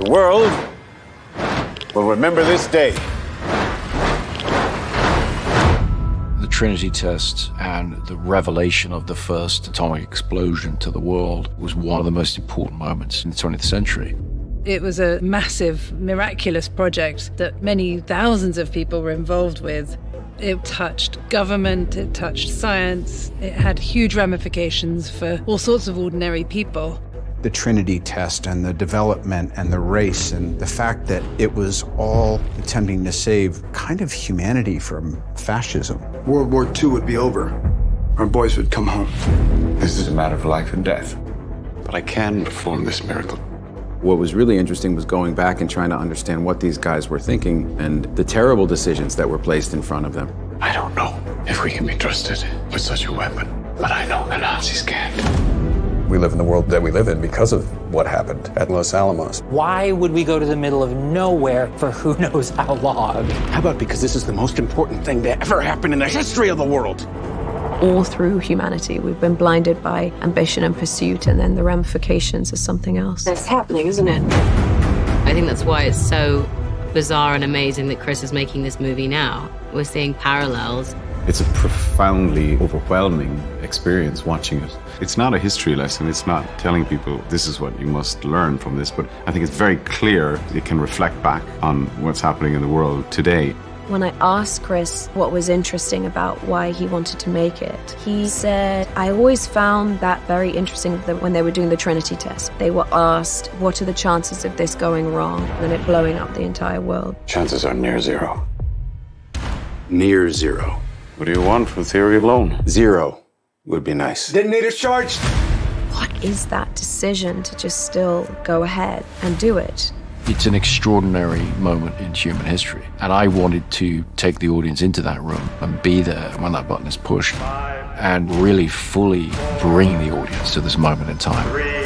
The world will remember this day. The Trinity Test and the revelation of the first atomic explosion to the world was one of the most important moments in the 20th century. It was a massive, miraculous project that many thousands of people were involved with. It touched government, it touched science, it had huge ramifications for all sorts of ordinary people. The Trinity Test and the development and the race and the fact that it was all attempting to save kind of humanity from fascism. World War II would be over. Our boys would come home. This is a matter of life and death. But I can perform this miracle. What was really interesting was going back and trying to understand what these guys were thinking and the terrible decisions that were placed in front of them. I don't know if we can be trusted with such a weapon, but I know the Nazis can't. We live in the world that we live in because of what happened at Los Alamos. Why would we go to the middle of nowhere for who knows how long? How about because this is the most important thing to ever happen in the history of the world? All through humanity, we've been blinded by ambition and pursuit, and then the ramifications is something else. It's happening, isn't it? I think that's why it's so bizarre and amazing that Chris is making this movie now. We're seeing parallels. It's a profoundly overwhelming experience watching it. It's not a history lesson. It's not telling people this is what you must learn from this, but I think it's very clear it can reflect back on what's happening in the world today. When I asked Chris what was interesting about why he wanted to make it, he said, I always found that very interesting that when they were doing the Trinity Test, they were asked, what are the chances of this going wrong and it blowing up the entire world? Chances are near zero. Near zero. What do you want from theory alone? Zero would be nice. Detonator charged. What is that decision to just still go ahead and do it? It's an extraordinary moment in human history. And I wanted to take the audience into that room and be there when that button is pushed and really fully bring the audience to this moment in time.